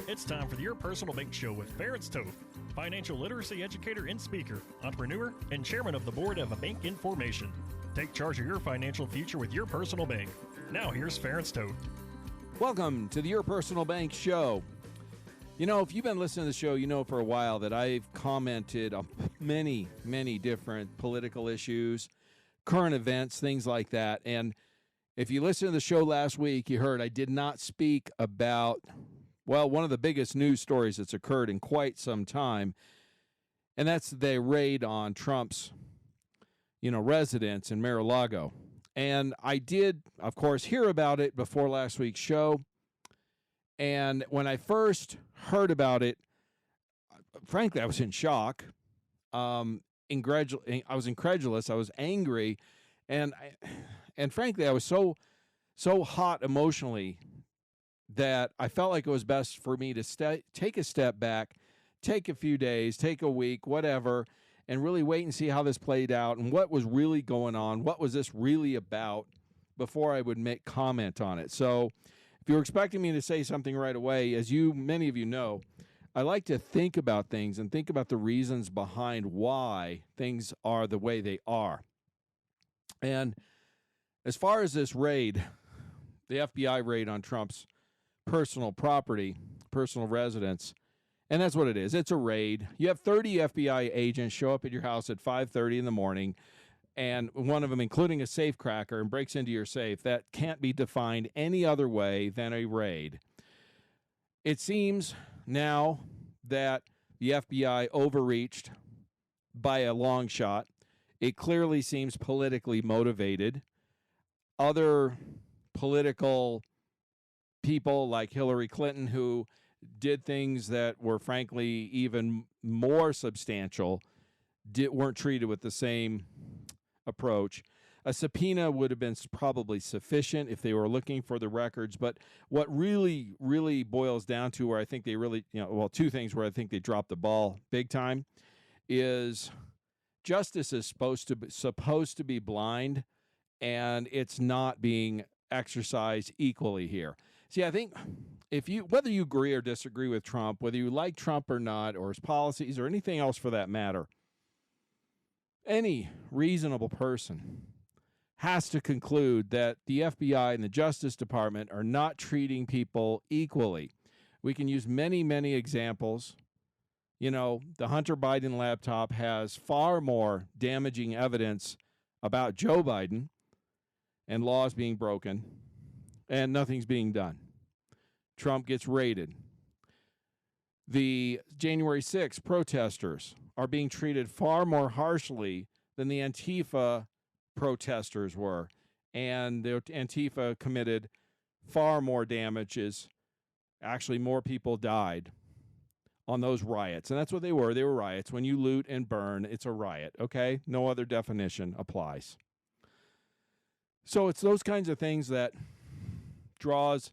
It's time for the Your Personal Bank Show with Ference Toth, financial literacy educator and speaker, entrepreneur, and chairman of the board of A Bank in Formation. Take charge of your financial future with Your Personal Bank. Now here's Ference Toth. Welcome to the Your Personal Bank Show. You know, if you've been listening to the show, you know for a while that I've commented on many different political issues, current events, things like that. And if you listened to the show last week, you heard I did not speak about, well, one of the biggest news stories that's occurred in quite some time, and that's the raid on Trump's, residence in Mar-a-Lago. And I did, of course, hear about it before last week's show. And when I first heard about it, frankly, I was in shock. I was incredulous. I was angry. And frankly, I was so hot emotionally that I felt like it was best for me to take a step back, take a few days, take a week, whatever, and really wait and see how this played out and what was really going on, what was this really about before I would make comment on it. So if you were expecting me to say something right away, as many of you know, I like to think about things and think about the reasons behind why things are the way they are. And as far as this raid, the FBI raid on Trump's personal property, personal residence, and that's what it is. It's a raid. You have 30 FBI agents show up at your house at 5:30 in the morning, and one of them, including a safe cracker, and breaks into your safe. That can't be defined any other way than a raid. It seems now that the FBI overreached by a long shot. It clearly seems politically motivated. Other political people like Hillary Clinton, who did things that were frankly even more substantial, weren't treated with the same approach. A subpoena would have been probably sufficient if they were looking for the records. But what really boils down to where I think they really, two things where I think they dropped the ball big time is justice is supposed to be blind, and it's not being exercised equally here. See, I think whether you agree or disagree with Trump, whether you like Trump or not, or his policies or anything else for that matter, any reasonable person has to conclude that the FBI and the Justice Department are not treating people equally. We can use many examples. The Hunter Biden laptop has far more damaging evidence about Joe Biden and laws being broken, and nothing's being done. Trump gets raided. The January 6th protesters are being treated far more harshly than the Antifa protesters were, and the Antifa committed far more damages. Actually, more people died on those riots, and that's what they were. They were riots. When you loot and burn, it's a riot, okay? No other definition applies. So it's those kinds of things that draws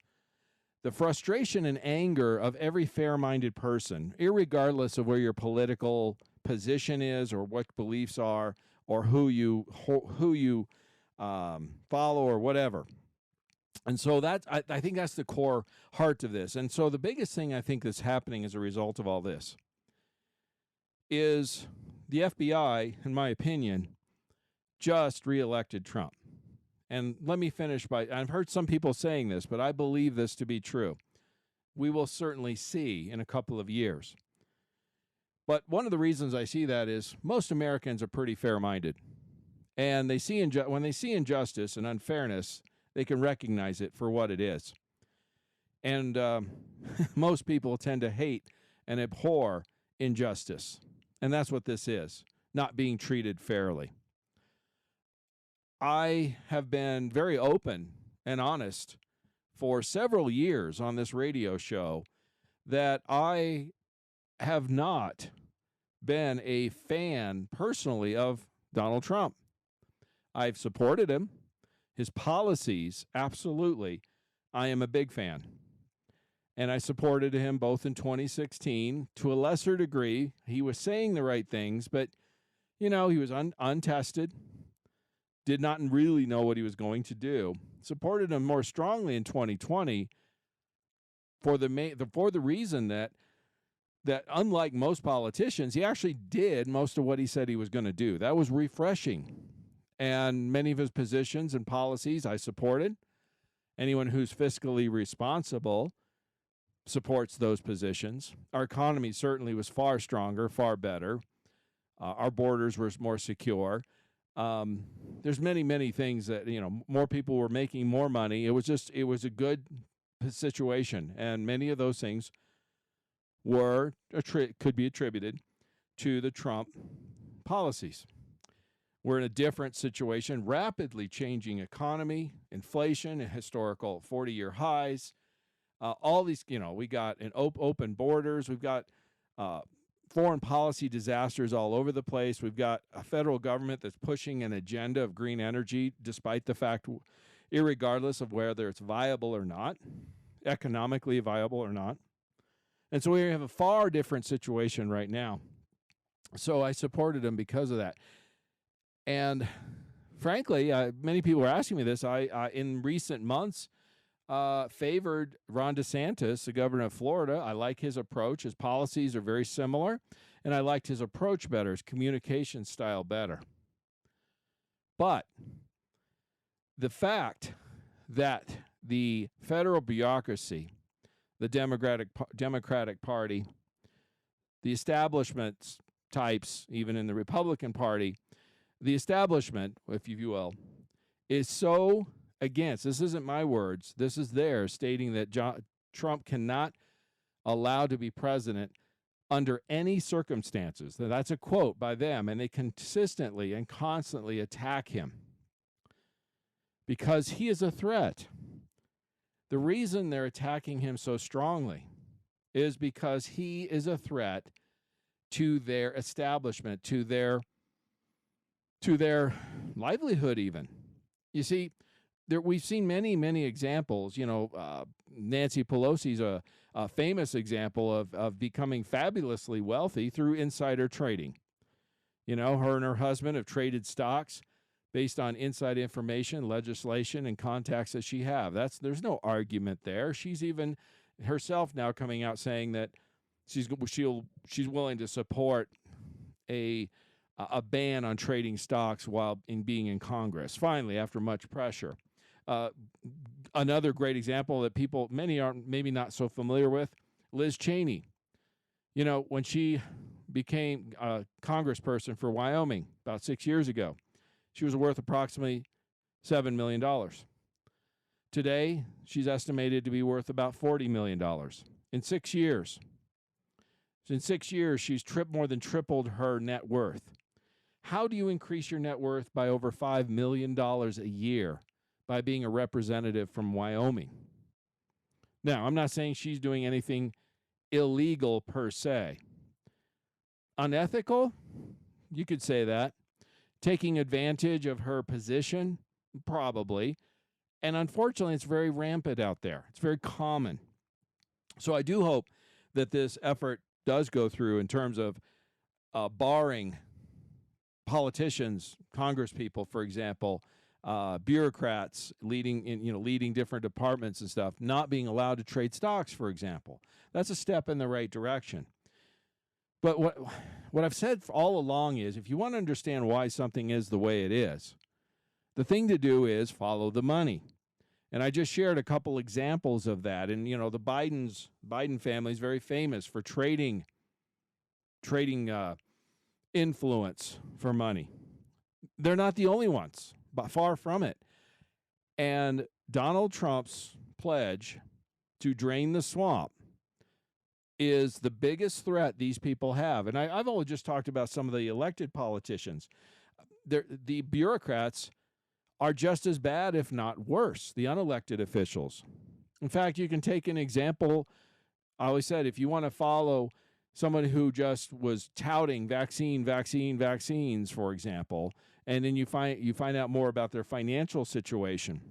the frustration and anger of every fair-minded person, irregardless of where your political position is or what beliefs are or who you follow or whatever. And so I think that's the core heart of this. And so the biggest thing I think that's happening as a result of all this is the FBI, in my opinion, just reelected Trump. And let me finish I've heard some people saying this, but I believe this to be true. We will certainly see in a couple of years. But one of the reasons I see that is most Americans are pretty fair-minded. And they see when they see injustice and unfairness, they can recognize it for what it is. And most people tend to hate and abhor injustice. And that's what this is, not being treated fairly. I have been very open and honest for several years on this radio show that I have not been a fan personally of Donald Trump. I've supported him. His policies, absolutely, I am a big fan. And I supported him both in 2016. To a lesser degree, he was saying the right things, but, he was untested, did not really know what he was going to do. Supported him more strongly in 2020 for the reason that unlike most politicians, he actually did most of what he said he was going to do. That was refreshing. And many of his positions and policies I supported. Anyone who's fiscally responsible supports those positions. Our economy certainly was far stronger, far better. Our borders were more secure. There's many things that, more people were making more money. It was a good situation. And many of those things could be attributed to the Trump policies. We're in a different situation, rapidly changing economy, inflation, and historical 40-year highs. All these, we got open borders. We've got foreign policy disasters all over the place. We've got a federal government that's pushing an agenda of green energy, despite the fact, irregardless of whether it's viable or not, economically viable or not. And so we have a far different situation right now. So I supported him because of that. And frankly, many people are asking me this. I in recent months, favored Ron DeSantis, the governor of Florida. I like his approach. His policies are very similar, and I liked his approach better, his communication style better. But the fact that the federal bureaucracy, the Democratic Party, the establishment types, even in the Republican Party, the establishment, if you will, is so against, this isn't my words, this is theirs, stating that Trump cannot allow to be president under any circumstances. That's a quote by them, and they consistently and constantly attack him because he is a threat. The reason they're attacking him so strongly is because he is a threat to their establishment, to their livelihood even. You see, we've seen many examples. Nancy Pelosi's a famous example of becoming fabulously wealthy through insider trading. Her and her husband have traded stocks based on inside information, legislation, and contacts that she have. There's no argument there. She's even herself now coming out saying that she's willing to support a ban on trading stocks while being in Congress. Finally, after much pressure. Another great example that many aren't maybe not so familiar with, Liz Cheney. When she became a congressperson for Wyoming about 6 years ago, she was worth approximately $7 million. Today, she's estimated to be worth about $40 million in 6 years. So in 6 years, she's more than tripled her net worth. How do you increase your net worth by over $5 million a year? By being a representative from Wyoming. Now, I'm not saying she's doing anything illegal per se. Unethical? You could say that. Taking advantage of her position? Probably. And unfortunately, it's very rampant out there. It's very common. So I do hope that this effort does go through in terms of barring politicians, congresspeople, for example, bureaucrats leading different departments and stuff, not being allowed to trade stocks, for example. That's a step in the right direction. But what I've said all along is, if you want to understand why something is the way it is, the thing to do is follow the money. And I just shared a couple examples of that. And the Biden family is very famous for trading influence for money. They're not the only ones. But far from it. And Donald Trump's pledge to drain the swamp is the biggest threat these people have. And I've only just talked about some of the elected politicians. The bureaucrats are just as bad, if not worse, the unelected officials. In fact, you can take an example. I always said, if you want to follow someone who just was touting vaccines, for example, and then you find out more about their financial situation.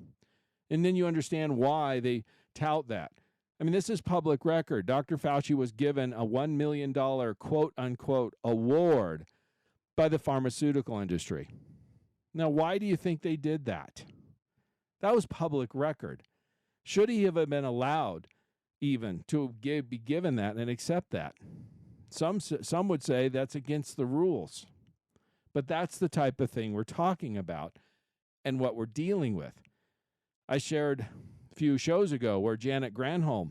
And then you understand why they tout that. I mean, this is public record. Dr. Fauci was given a $1 million quote-unquote award by the pharmaceutical industry. Now, why do you think they did that? That was public record. Should he have been allowed even to be given that and accept that. Some would say that's against the rules. But that's the type of thing we're talking about and what we're dealing with. I shared a few shows ago where Janet Granholm,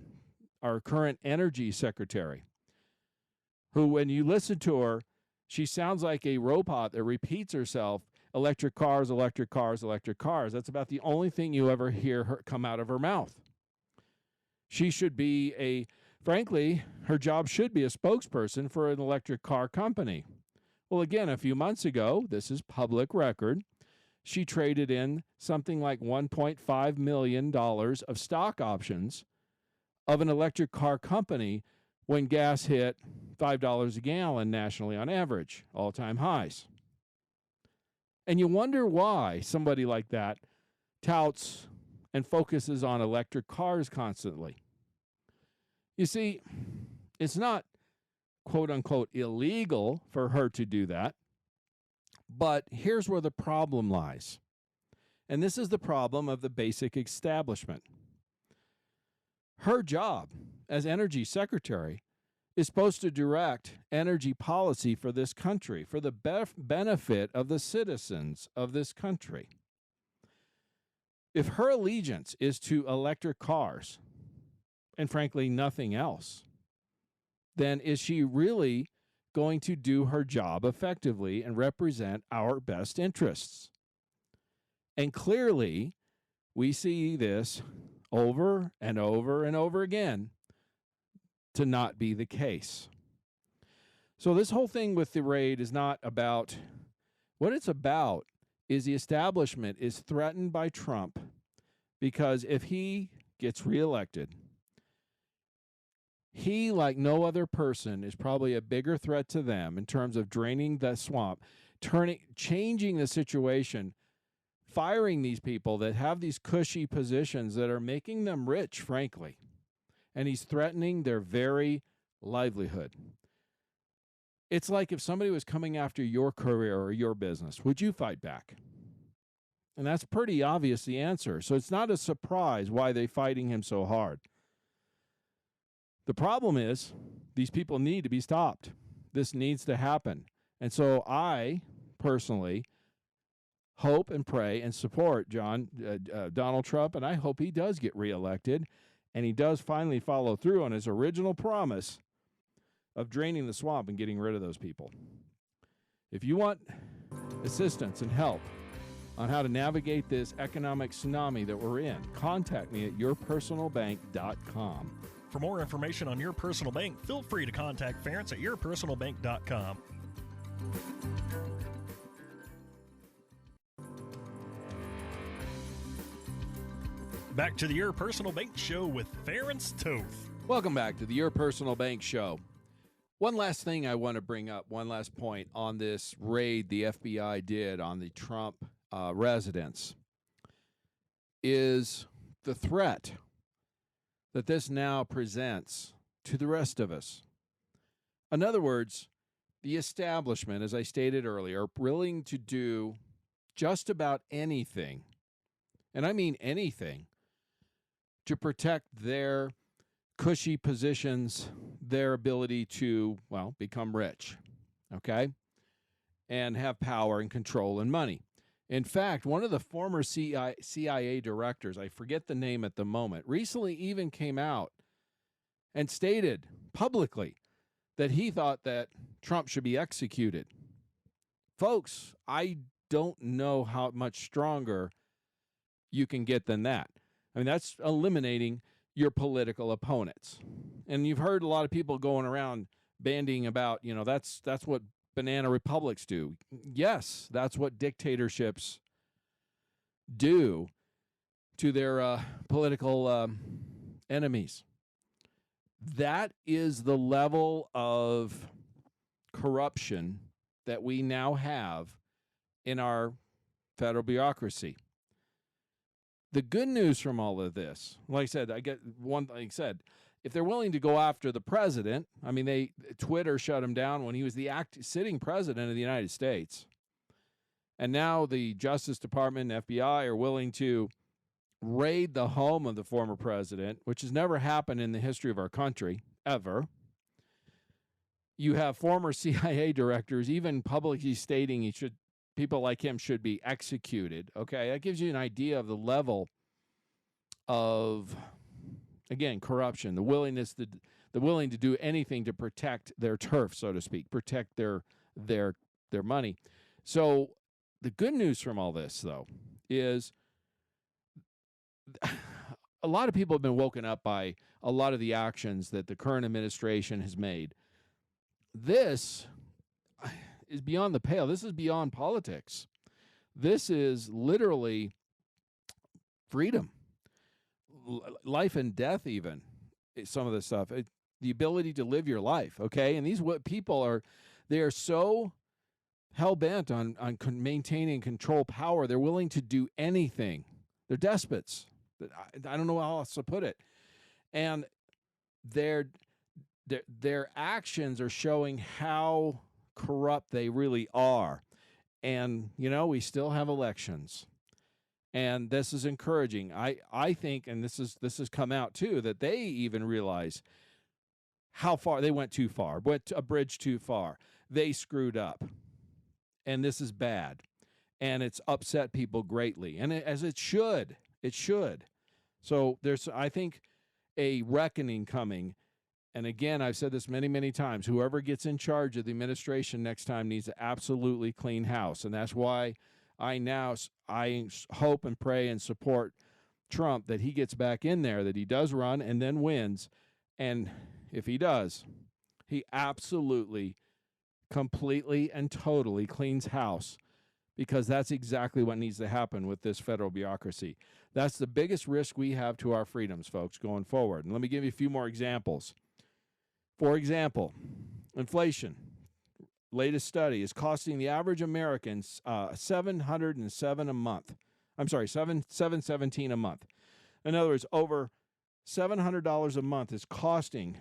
our current energy secretary, who when you listen to her, she sounds like a robot that repeats herself, electric cars, electric cars, electric cars. That's about the only thing you ever hear her come out of her mouth. She should be frankly, her job should be a spokesperson for an electric car company. Well, again, a few months ago, this is public record, she traded in something like $1.5 million of stock options of an electric car company when gas hit $5 a gallon nationally on average, all-time highs. And you wonder why somebody like that touts and focuses on electric cars constantly. You see, it's not quote-unquote illegal for her to do that, but here's where the problem lies. And this is the problem of the basic establishment. Her job as energy secretary is supposed to direct energy policy for this country, for the benefit of the citizens of this country. If her allegiance is to electric cars, and frankly nothing else, then is she really going to do her job effectively and represent our best interests? And clearly, we see this over and over and over again to not be the case. So this whole thing with the raid is not about, what it's about is the establishment is threatened by Trump because if he gets reelected, he, like no other person, is probably a bigger threat to them in terms of draining the swamp, changing the situation, firing these people that have these cushy positions that are making them rich, frankly. And he's threatening their very livelihood. It's like if somebody was coming after your career or your business, would you fight back? And that's pretty obvious, the answer. So it's not a surprise why they're fighting him so hard. The problem is these people need to be stopped. This needs to happen. And so I personally hope and pray and support Donald Trump, and I hope he does get reelected and he does finally follow through on his original promise of draining the swamp and getting rid of those people. If you want assistance and help on how to navigate this economic tsunami that we're in, contact me at yourpersonalbank.com. For more information on Your Personal Bank, feel free to contact Ference at yourpersonalbank.com. Back to the Your Personal Bank Show with Ference Toth. Welcome back to the Your Personal Bank Show. One last thing I want to bring up, one last point on this raid the FBI did on the Trump residence is the threat that this now presents to the rest of us. In other words, the establishment, as I stated earlier, are willing to do just about anything, and I mean anything, to protect their cushy positions, their ability to, well, become rich, okay, and have power and control and money. In fact, one of the former CIA directors, I forget the name at the moment, recently even came out and stated publicly that he thought that Trump should be executed. Folks, I don't know how much stronger you can get than that. I mean, that's eliminating your political opponents. And you've heard a lot of people going around bandying about, that's what banana republics do. Yes, that's what dictatorships do to their political enemies. That is the level of corruption that we now have in our federal bureaucracy. The good news from all of this, like I said, if they're willing to go after the president, I mean, Twitter shut him down when he was the sitting president of the United States. And now the Justice Department and FBI are willing to raid the home of the former president, which has never happened in the history of our country, ever. You have former CIA directors even publicly stating people like him should be executed. Okay, that gives you an idea of the level of, again, corruption, the willing to do anything to protect their turf, so to speak, protect their money. So the good news from all this, though, is a lot of people have been woken up by a lot of the actions that the current administration has made. This is beyond the pale. This is beyond politics. This is literally freedom, life and death, even some of this stuff. The ability to live your life, okay? And these people are so hell-bent on maintaining and control power, they're willing to do anything. They're despots. I don't know how else to put it. And their actions are showing how corrupt they really are. And, we still have elections. And this is encouraging. I think, and this has come out too, that they even realize how far they went too far, went a bridge too far. They screwed up. And this is bad. And it's upset people greatly. And as it should. It should. So there's, I think, a reckoning coming. And again, I've said this many, many times. Whoever gets in charge of the administration next time needs to absolutely clean house. And that's why I hope and pray and support Trump, that he gets back in there, that he does run and then wins. And if he does, he absolutely, completely and totally cleans house, because that's exactly what needs to happen with this federal bureaucracy. That's the biggest risk we have to our freedoms, folks, going forward. And let me give you a few more examples. For example, inflation. Latest study is costing the average American $717 a month. I'm sorry, $717 a month. In other words, over $700 a month is costing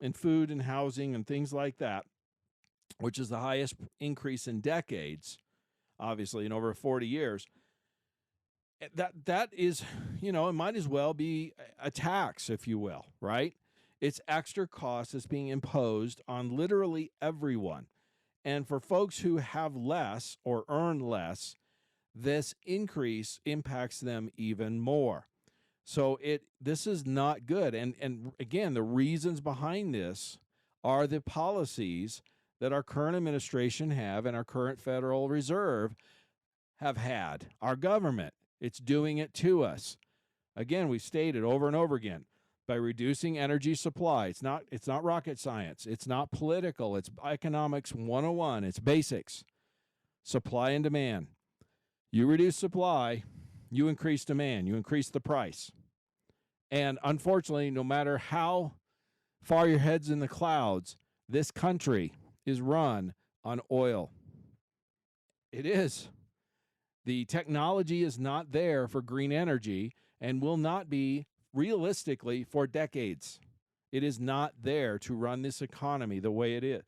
in food and housing and things like that, which is the highest increase in decades, obviously, in over 40 years. That is, it might as well be a tax, if you will, right? It's extra cost that's being imposed on literally everyone. And for folks who have less or earn less, this increase impacts them even more. So this is not good. And again, the reasons behind this are the policies that our current administration have and our current Federal Reserve have had. Our government, it's doing it to us. Again, we've stated over and over again, by reducing energy supply. It's not rocket science. It's not political. It's economics 101. It's basics. Supply and demand. You reduce supply, you increase demand. You increase the price. And unfortunately, no matter how far your head's in the clouds, this country is run on oil. It is. The technology is not there for green energy and will not be realistically for decades. It is not there to run this economy the way it is.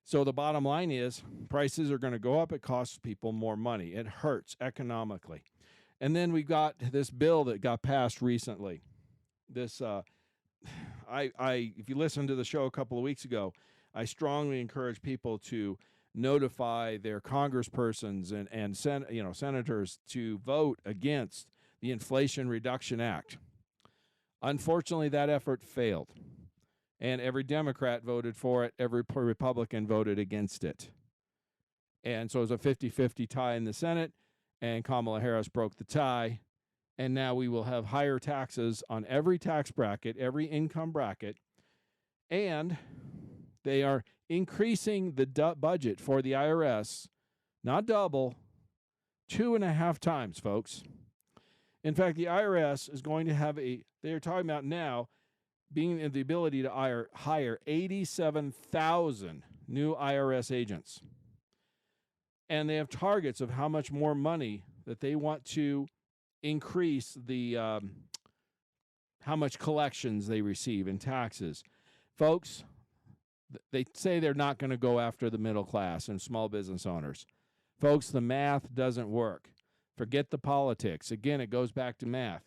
So the bottom line is prices are going to go up. It costs people more money. It hurts economically. And then we've got this bill that got passed recently. This, if you listened to the show a couple of weeks ago, I strongly encourage people to notify their congresspersons and senators to vote against the Inflation Reduction Act. Unfortunately, that effort failed. And every Democrat voted for it. Every Republican voted against it. And so it was a 50-50 tie in the Senate, and Kamala Harris broke the tie. And now we will have higher taxes on every tax bracket, every income bracket. And they are increasing the budget for the IRS, not double, 2.5 times, folks. In fact, the IRS is going to have they're talking about now being in the ability to hire 87,000 new IRS agents. And they have targets of how much more money that they want to increase how much collections they receive in taxes. Folks, they say they're not going to go after the middle class and small business owners. Folks, the math doesn't work. Forget the politics. Again, it goes back to math.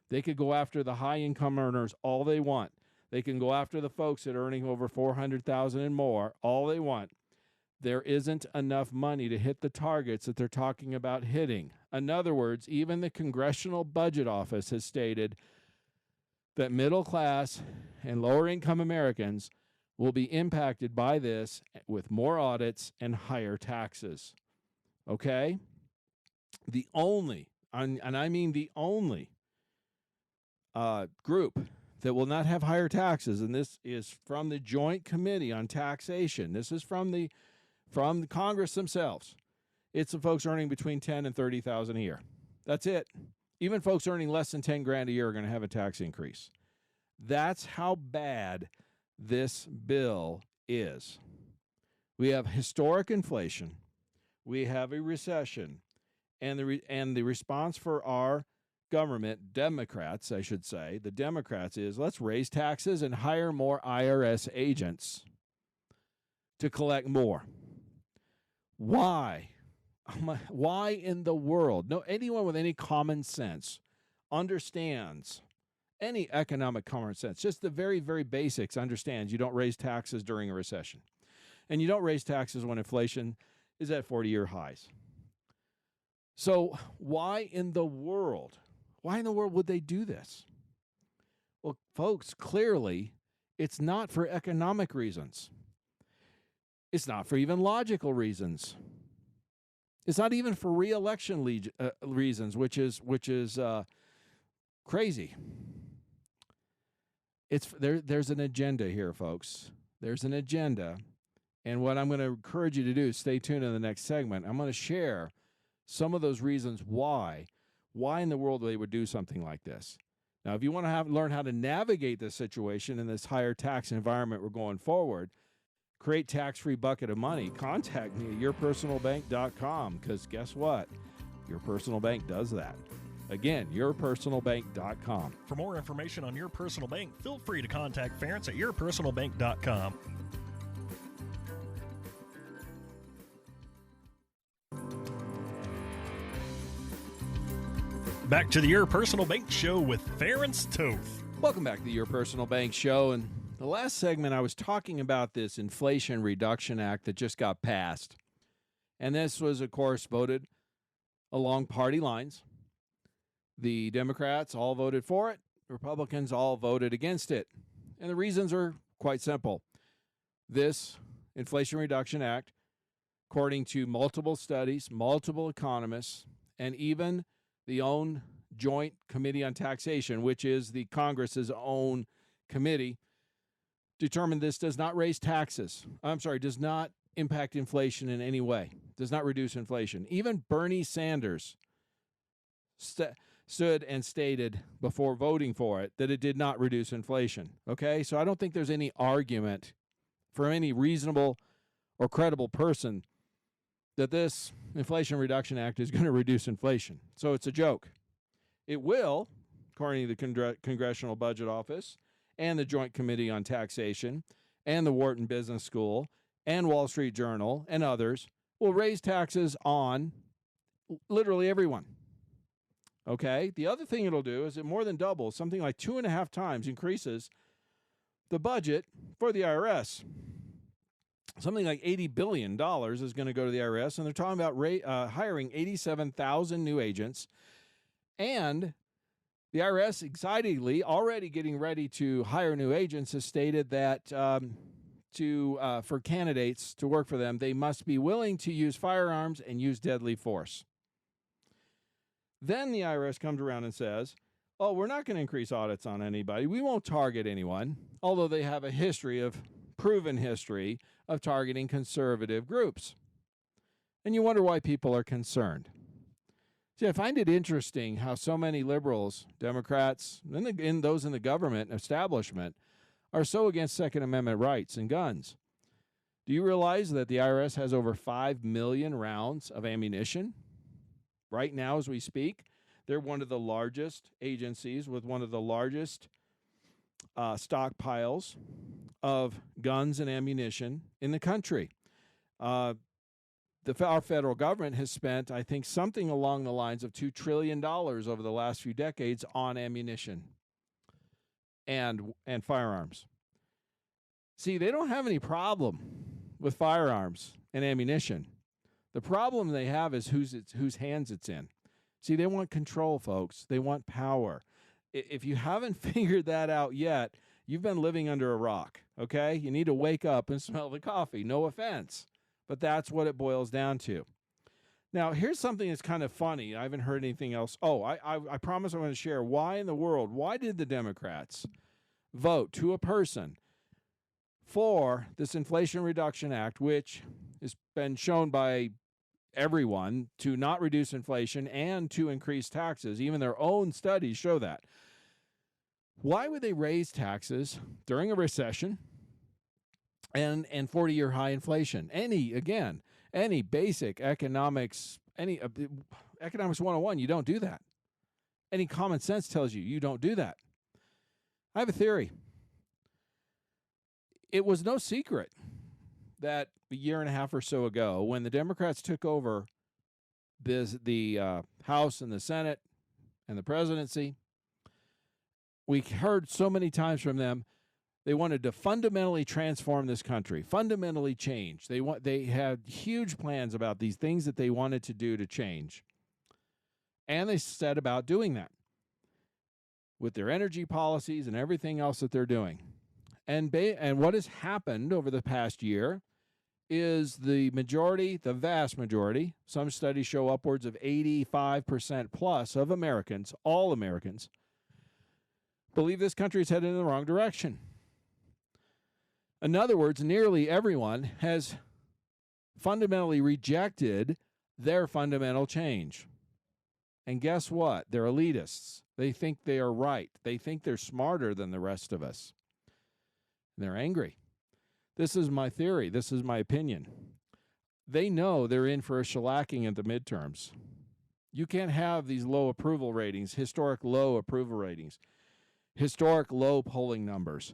They could go after the high-income earners all they want. They can go after the folks that are earning over $400,000 and more all they want. There isn't enough money to hit the targets that they're talking about hitting. In other words, even the Congressional Budget Office has stated that middle class and lower income Americans will be impacted by this with more audits and higher taxes. Okay? The only, and I mean the only group that will not have higher taxes, and this is from the Joint Committee on Taxation. This is from the Congress themselves. It's the folks earning between $10,000 and $30,000 a year. That's it. Even folks earning less than $10,000 a year are going to have a tax increase. That's how bad this bill is. We have historic inflation. We have a recession, and the response for our government, Democrats, I should say, the Democrats is let's raise taxes and hire more IRS agents to collect more. Why? Why in the world? No, anyone with any common sense understands, any economic common sense, just the very, very basics, understands you don't raise taxes during a recession. And you don't raise taxes when inflation is at 40-year highs. So why in the world would they do this? Well, folks, clearly it's not for economic reasons. It's not for even logical reasons. It's not even for re-election reasons, which is crazy. There's an agenda here, folks. There's an agenda. And what I'm going to encourage you to do is stay tuned in the next segment. I'm going to share some of those reasons why in the world they would do something like this. Now, if you want to learn how to navigate this situation in this higher tax environment we're going forward, create tax-free bucket of money, contact me at yourpersonalbank.com, because guess what? Your Personal Bank does that. Again, yourpersonalbank.com. For more information on Your Personal Bank, feel free to contact Ference at yourpersonalbank.com. Back to the Your Personal Bank Show with Ference Toth. Welcome back to Your Personal Bank Show. And the last segment, I was talking about this Inflation Reduction Act that just got passed. And this was, of course, voted along party lines. The Democrats all voted for it. Republicans all voted against it. And the reasons are quite simple. This Inflation Reduction Act, according to multiple studies, multiple economists, and even the own Joint Committee on Taxation, which is the Congress's own committee, determined this does not raise taxes. Does not impact inflation in any way, does not reduce inflation. Even Bernie Sanders stood and stated before voting for it that it did not reduce inflation. Okay, so I don't think there's any argument for any reasonable or credible person that this Inflation Reduction Act is going to reduce inflation. So it's a joke. It will, according to the Congressional Budget Office and the Joint Committee on Taxation and the Wharton Business School and Wall Street Journal and others, will raise taxes on literally everyone. Okay? The other thing it'll do is it more than doubles, something like 2.5 times increases the budget for the IRS. Something like $80 billion is going to go to the IRS, and they're talking about hiring 87,000 new agents. And the IRS, excitedly, already getting ready to hire new agents, has stated that for candidates to work for them, they must be willing to use firearms and use deadly force. Then the IRS comes around and says, oh, we're not going to increase audits on anybody. We won't target anyone, although they have a proven history of targeting conservative groups. And you wonder why people are concerned. See, I find it interesting how so many liberals, Democrats, and those in the government establishment are so against Second Amendment rights and guns. Do you realize that the IRS has over 5 million rounds of ammunition? Right now, as we speak, they're one of the largest agencies with one of the largest stockpiles of guns and ammunition in the country. our federal government has spent, I think, something along the lines of $2 trillion over the last few decades on ammunition and firearms. See, they don't have any problem with firearms and ammunition. The problem they have is whose hands it's in. See, they want control, folks. They want power. If you haven't figured that out yet, you've been living under a rock, okay? You need to wake up and smell the coffee. No offense, but that's what it boils down to. Now, here's something that's kind of funny. I haven't heard anything else. Oh, I promise I'm going to share why in the world, why did the Democrats vote to a person for this Inflation Reduction Act, which has been shown by everyone to not reduce inflation and to increase taxes? Even their own studies show that. Why would they raise taxes during a recession and 40-year high inflation? Any basic economics, economics 101, you don't do that. Any common sense tells you you don't do that. I have a theory. It was no secret that a year and a half or so ago, when the Democrats took over the House and the Senate and the presidency, we heard so many times from them they wanted to fundamentally transform this country, fundamentally change. They had huge plans about these things that they wanted to do to change. And they set about doing that with their energy policies and everything else that they're doing. And what has happened over the past year is the vast majority, some studies show upwards of 85% plus of Americans, all Americans, believe this country is headed in the wrong direction. In other words, nearly everyone has fundamentally rejected their fundamental change. And guess what? They're elitists. They think they are right. They think they're smarter than the rest of us. And they're angry. This is my theory. This is my opinion. They know they're in for a shellacking at the midterms. You can't have these low approval ratings, historic low approval ratings, historic low polling numbers.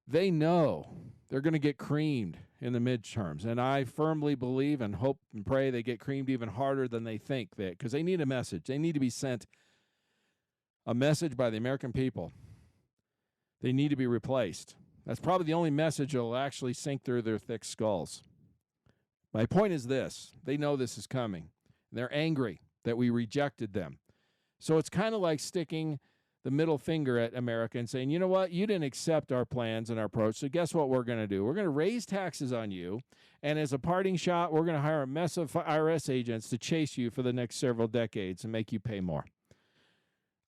They know they're going to get creamed in the midterms. And I firmly believe and hope and pray they get creamed even harder than they think, because they need a message. They need to be sent a message by the American people. They need to be replaced. That's probably the only message that will actually sink through their thick skulls. My point is this. They know this is coming. They're angry that we rejected them. So it's kind of like sticking the middle finger at America and saying, you know what, you didn't accept our plans and our approach, so guess what we're going to do? We're going to raise taxes on you, and as a parting shot, we're going to hire a mess of IRS agents to chase you for the next several decades and make you pay more.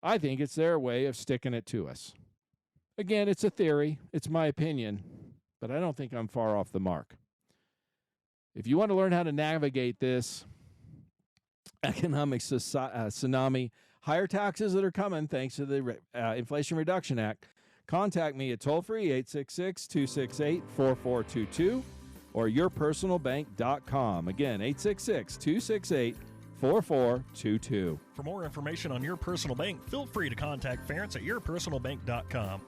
I think it's their way of sticking it to us. Again, it's a theory. It's my opinion, but I don't think I'm far off the mark. If you want to learn how to navigate this economic tsunami, higher taxes that are coming thanks to the Inflation Reduction Act, contact me at toll-free 866-268-4422 or yourpersonalbank.com. Again, 866-268-4422. For more information on Your Personal Bank, feel free to contact Ference at yourpersonalbank.com.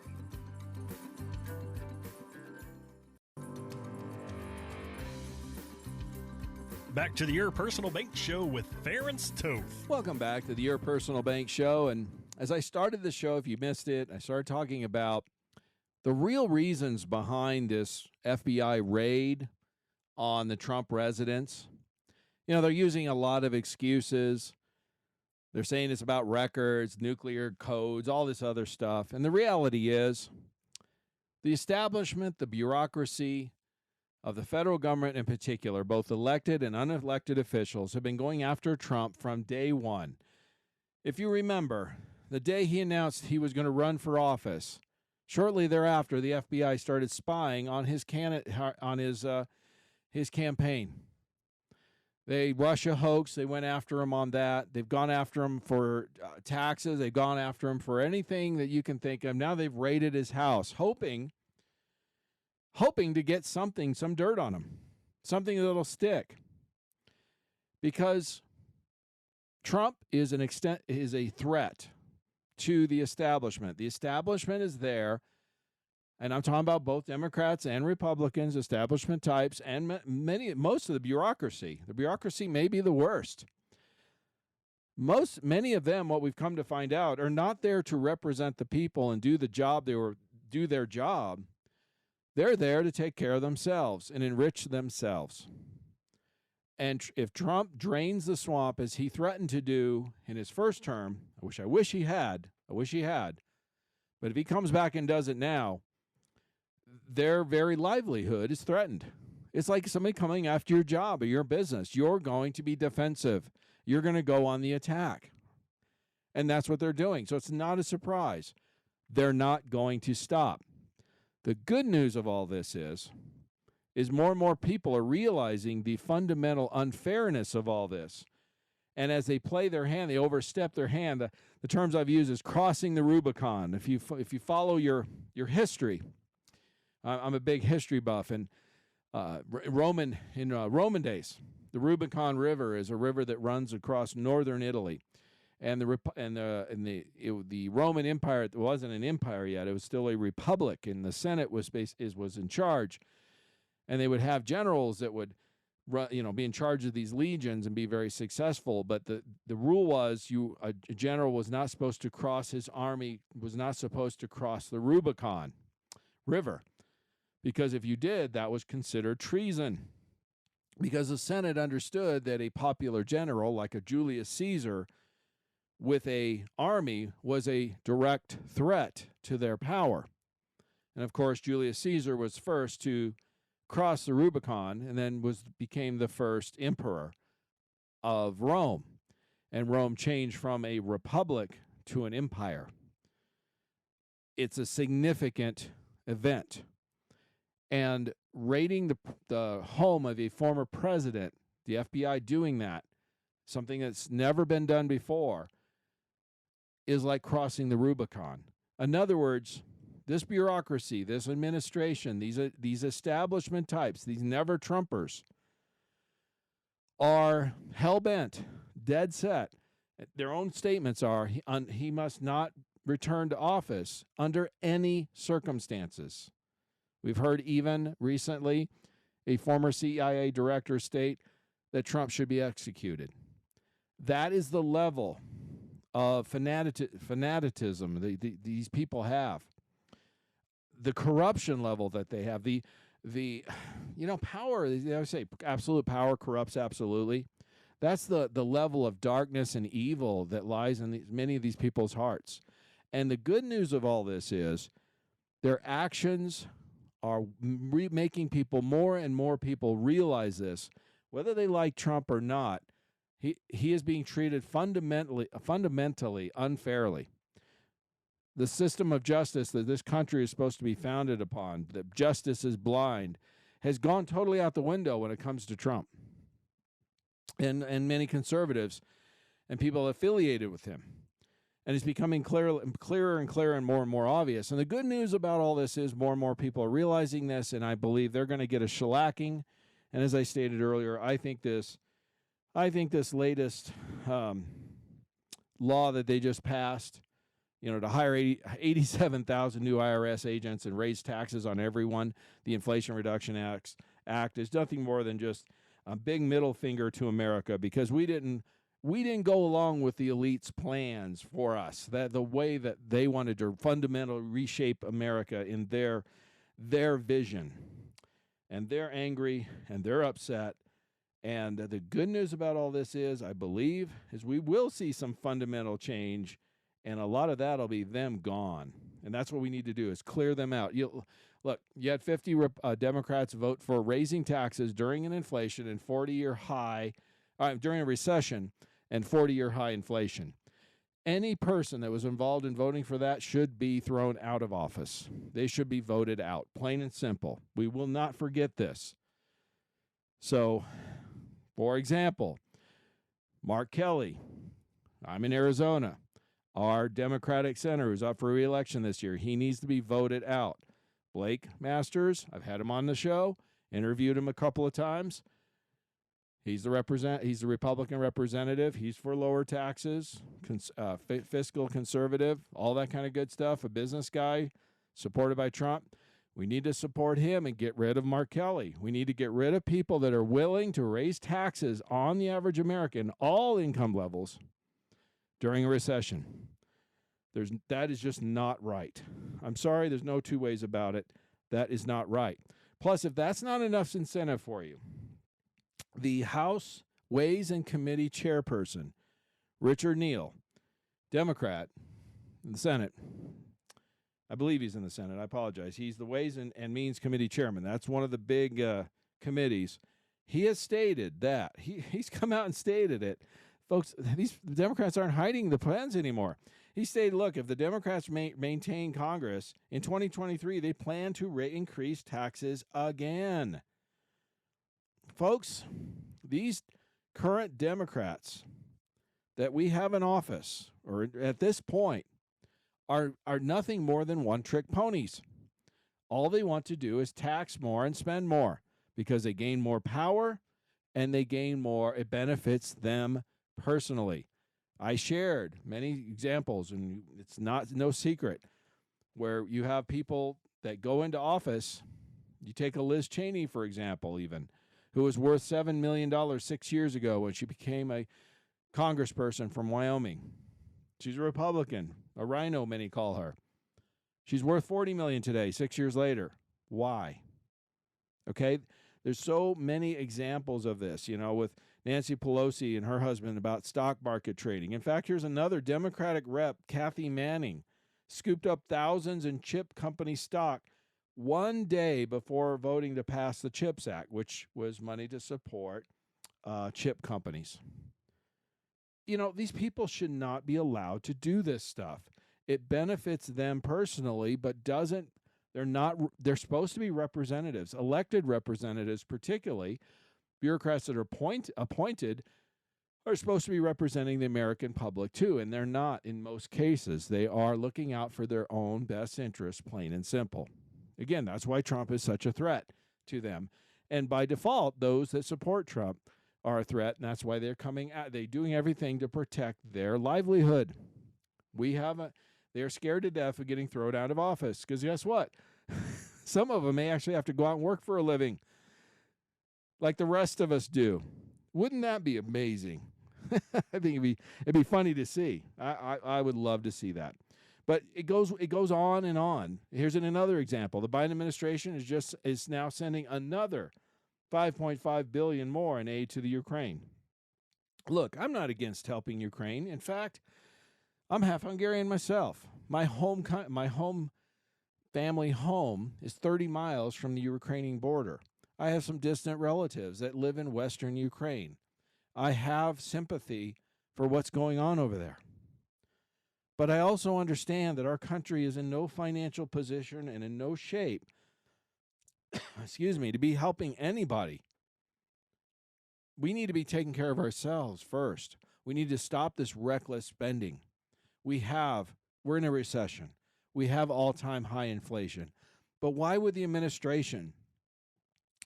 Back to the Your Personal Bank Show with Ference Toth. Welcome back to the Your Personal Bank Show. And as I started the show, if you missed it, I started talking about the real reasons behind this FBI raid on the Trump residence. You know, they're using a lot of excuses. They're saying it's about records, nuclear codes, all this other stuff. And the reality is the establishment, the bureaucracy of the federal government in particular, both elected and unelected officials, have been going after Trump from day one. If you remember, the day he announced he was going to run for office, shortly thereafter, the FBI started spying on his campaign. They Russia hoax. They went after him on that. They've gone after him for taxes. They've gone after him for anything that you can think of. Now they've raided his house, hoping to get some dirt on him, something that'll stick. Because Trump is a threat to the establishment. The establishment is there And I'm talking about both Democrats and Republicans, establishment types, and most of the bureaucracy. The bureaucracy may be the worst. Many of them, what we've come to find out, are not there to represent the people and do their job. They're there to take care of themselves and enrich themselves. And if Trump drains the swamp as he threatened to do in his first term, I wish he had. But if he comes back and does it now, their very livelihood is threatened. It's like somebody coming after your job or your business. You're going to be defensive. You're going to go on the attack. And that's what they're doing. So it's not a surprise. They're not going to stop. The good news of all this is more and more people are realizing the fundamental unfairness of all this. And as they play their hand, they overstep their hand. The terms I've used is crossing the Rubicon. If you follow your history, I'm a big history buff, and Roman days, the Rubicon River is a river that runs across northern Italy, and the Roman Empire, it wasn't an empire yet; it was still a republic, and the Senate was in charge, and they would have generals that would be in charge of these legions and be very successful. But the rule was a general was not supposed to cross his army, was not supposed to cross the Rubicon River, because if you did, that was considered treason. Because the Senate understood that a popular general like a Julius Caesar with a army was a direct threat to their power. And of course, Julius Caesar was first to crossed the Rubicon and then became the first emperor of Rome. And Rome changed from a republic to an empire. It's a significant event. And raiding the home of a former president, the FBI doing that, something that's never been done before, is like crossing the Rubicon. In other words, this bureaucracy, this administration, these establishment types, these never-Trumpers are hell-bent, dead set. Their own statements are he must not return to office under any circumstances. We've heard even recently a former CIA director state that Trump should be executed. That is the level of fanaticism these people have. The corruption level that they have, the power, they always say absolute power corrupts absolutely. That's the level of darkness and evil that lies in many of these people's hearts. And the good news of all this is their actions are making people, more and more people realize this. Whether they like Trump or not, he is being treated fundamentally unfairly. The system of justice that this country is supposed to be founded upon, that justice is blind, has gone totally out the window when it comes to Trump and many conservatives and people affiliated with him. And it's becoming clearer and clearer and more obvious. And the good news about all this is more and more people are realizing this, and I believe they're going to get a shellacking. And as I stated earlier, I think this latest law that they just passed, to hire 87,000 new IRS agents and raise taxes on everyone, the Inflation Reduction Act is nothing more than just a big middle finger to America, because we didn't go along with the elite's plans for us, that the way that they wanted to fundamentally reshape America in their vision. And they're angry and they're upset. And the good news about all this is, I believe, is we will see some fundamental change, and a lot of that will be them gone. And that's what we need to do, is clear them out. You had 50 Democrats vote for raising taxes during an inflation and 40-year high, during a recession and 40-year high inflation. Any person that was involved in voting for that should be thrown out of office. They should be voted out, plain and simple. We will not forget this. So, for example, Mark Kelly, I'm in Arizona, our Democratic senator who's up for re-election this year, he needs to be voted out. Blake Masters, I've had him on the show, interviewed him a couple of times. He's the Republican representative. He's for lower taxes, fiscal conservative, all that kind of good stuff. A business guy, supported by Trump. We need to support him and get rid of Mark Kelly. We need to get rid of people that are willing to raise taxes on the average American, all income levels, during a recession. That is just not right. I'm sorry, there's no two ways about it. That is not right. Plus, if that's not enough incentive for you, the House Ways and Committee chairperson, Richard Neal, Democrat in the Senate, I believe he's in the Senate. I apologize. He's the Ways and Means Committee chairman. That's one of the big committees. He has stated that. He's come out and stated it. Folks, these Democrats aren't hiding the plans anymore. He stated, look, if the Democrats maintain Congress in 2023, they plan to increase taxes again. Folks, these current Democrats that we have in office, or at this point, are nothing more than one-trick ponies. All they want to do is tax more and spend more because they gain more power and they gain more. It benefits them personally. I shared many examples, and it's no secret, where you have people that go into office. You take a Liz Cheney, for example, even, who was worth $7 million 6 years ago when she became a congressperson from Wyoming. She's a Republican, a rhino, many call her. She's worth $40 million today, 6 years later. Why? Okay, there's so many examples of this, with Nancy Pelosi and her husband about stock market trading. In fact, here's another Democratic rep, Kathy Manning, scooped up thousands in chip company stock one day before voting to pass the CHIPS Act, which was money to support chip companies. These people should not be allowed to do this stuff. It benefits them personally, but they're supposed to be representatives, elected representatives particularly. Bureaucrats that are appointed are supposed to be representing the American public too, and they're not in most cases. They are looking out for their own best interests, plain and simple. Again, that's why Trump is such a threat to them. And by default, those that support Trump are a threat, and that's why they're doing everything to protect their livelihood. They're scared to death of getting thrown out of office, because guess what? Some of them may actually have to go out and work for a living, like the rest of us do. Wouldn't that be amazing? I think it'd be funny to see. I would love to see that. But it goes on and on. Here's another example. The Biden administration is now sending another $5.5 billion more in aid to the Ukraine. Look, I'm not against helping Ukraine. In fact, I'm half Hungarian myself. My home family home is 30 miles from the Ukrainian border. I have some distant relatives that live in western Ukraine. I have sympathy for what's going on over there. But I also understand that our country is in no financial position and in no shape to be helping anybody. We need to be taking care of ourselves first. We need to stop this reckless spending. We're in a recession. We have all-time high inflation. But why would the administration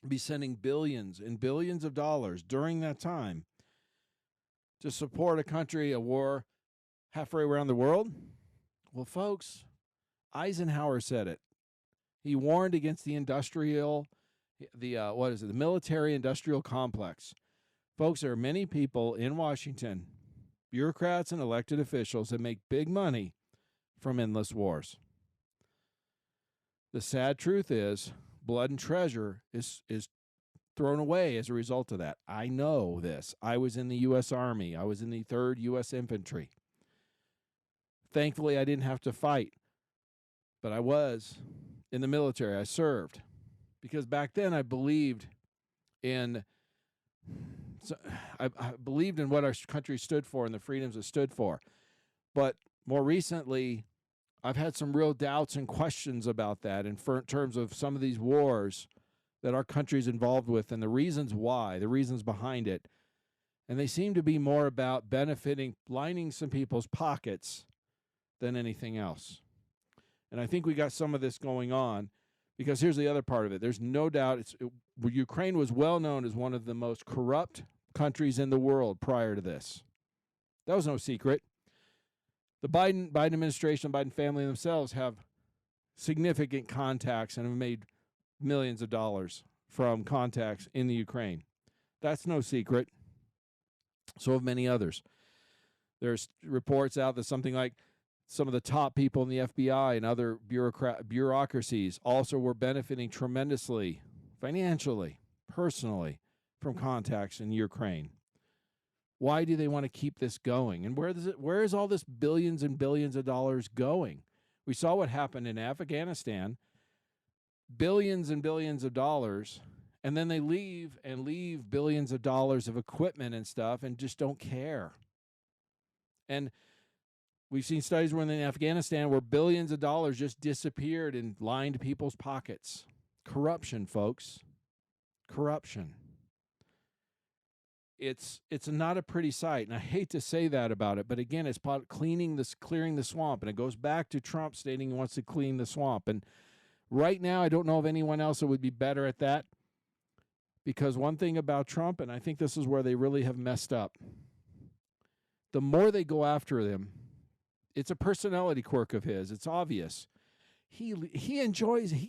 be sending billions and billions of dollars during that time to support a war halfway around the world? Well, folks, Eisenhower said it. He warned against the military-industrial complex. Folks, there are many people in Washington, bureaucrats and elected officials, that make big money from endless wars. The sad truth is, blood and treasure is thrown away as a result of that. I know this. I was in the U.S. Army. I was in the 3rd U.S. Infantry. Thankfully, I didn't have to fight, but I was in the military. I served because back then I believed in what our country stood for and the freedoms it stood for. But more recently, I've had some real doubts and questions about that in terms of some of these wars that our country's involved with and the reasons why, the reasons behind it. And they seem to be more about lining some people's pockets than anything else. And I think we got some of this going on because here's the other part of it. There's no doubt Ukraine was well known as one of the most corrupt countries in the world prior to this. That was no secret. The Biden administration, Biden family themselves have significant contacts and have made millions of dollars from contacts in the Ukraine. That's no secret. So have many others. There's reports out that something like some of the top people in the FBI and other bureaucracies also were benefiting tremendously, financially, personally, from contacts in Ukraine. Why do they want to keep this going? And where is all this billions and billions of dollars going? We saw what happened in Afghanistan, billions and billions of dollars, and then they leave billions of dollars of equipment and stuff and just don't care. And we've seen studies in Afghanistan where billions of dollars just disappeared and lined people's pockets. Corruption, folks. Corruption. It's not a pretty sight, and I hate to say that about it, but again, it's about clearing the swamp, and it goes back to Trump stating he wants to clean the swamp. And right now, I don't know of anyone else that would be better at that, because one thing about Trump, and I think this is where they really have messed up, the more they go after him, it's a personality quirk of his. It's obvious. He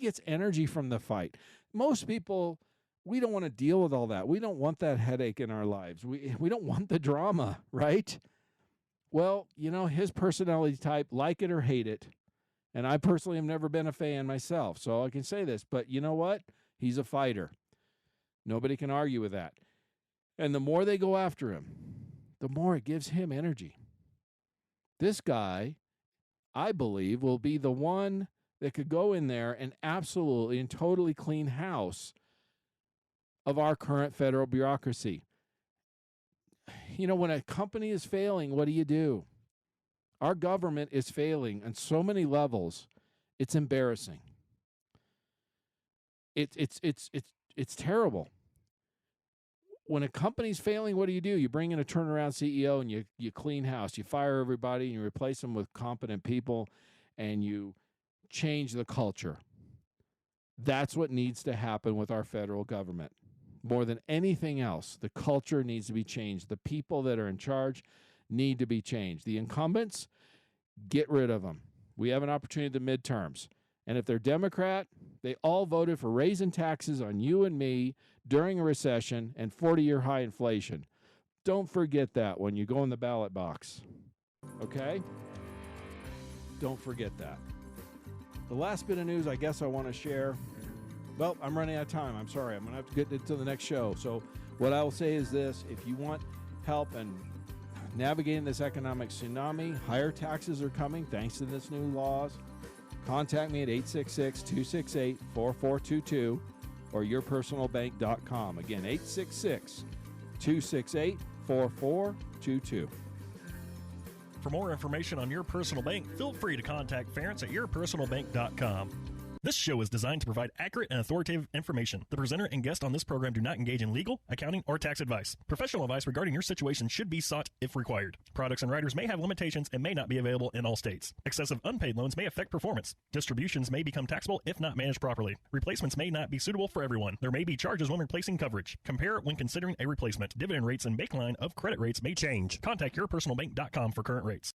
gets energy from the fight. Most people, we don't want to deal with all that. We don't want that headache in our lives. We don't want the drama, right? Well, his personality type, like it or hate it, and I personally have never been a fan myself, so I can say this, but you know what? He's a fighter. Nobody can argue with that. And the more they go after him, the more it gives him energy. This guy, I believe, will be the one that could go in there and absolutely and totally clean house of our current federal bureaucracy. When a company is failing, what do? Our government is failing on so many levels. It's embarrassing. It's terrible. When a company's failing, what do? You bring in a turnaround CEO and you clean house. You fire everybody and you replace them with competent people and you change the culture. That's what needs to happen with our federal government. More than anything else, the culture needs to be changed. The people that are in charge need to be changed. The incumbents, get rid of them. We have an opportunity at the midterms. And if they're Democrat, they all voted for raising taxes on you and me during a recession and 40-year high inflation. Don't forget that when you go in the ballot box. Okay? Don't forget that. The last bit of news I guess I want to share. Well, I'm running out of time. I'm sorry. I'm going to have to get into the next show. So what I will say is this. If you want help in navigating this economic tsunami, higher taxes are coming thanks to this new laws. Contact me at 866-268-4422 or yourpersonalbank.com. Again, 866-268-4422. For more information on Your Personal Bank, feel free to contact Ference at yourpersonalbank.com. This show is designed to provide accurate and authoritative information. The presenter and guest on this program do not engage in legal, accounting, or tax advice. Professional advice regarding your situation should be sought if required. Products and riders may have limitations and may not be available in all states. Excessive unpaid loans may affect performance. Distributions may become taxable if not managed properly. Replacements may not be suitable for everyone. There may be charges when replacing coverage. Compare when considering a replacement. Dividend rates and baseline of credit rates may change. Contact yourpersonalbank.com for current rates.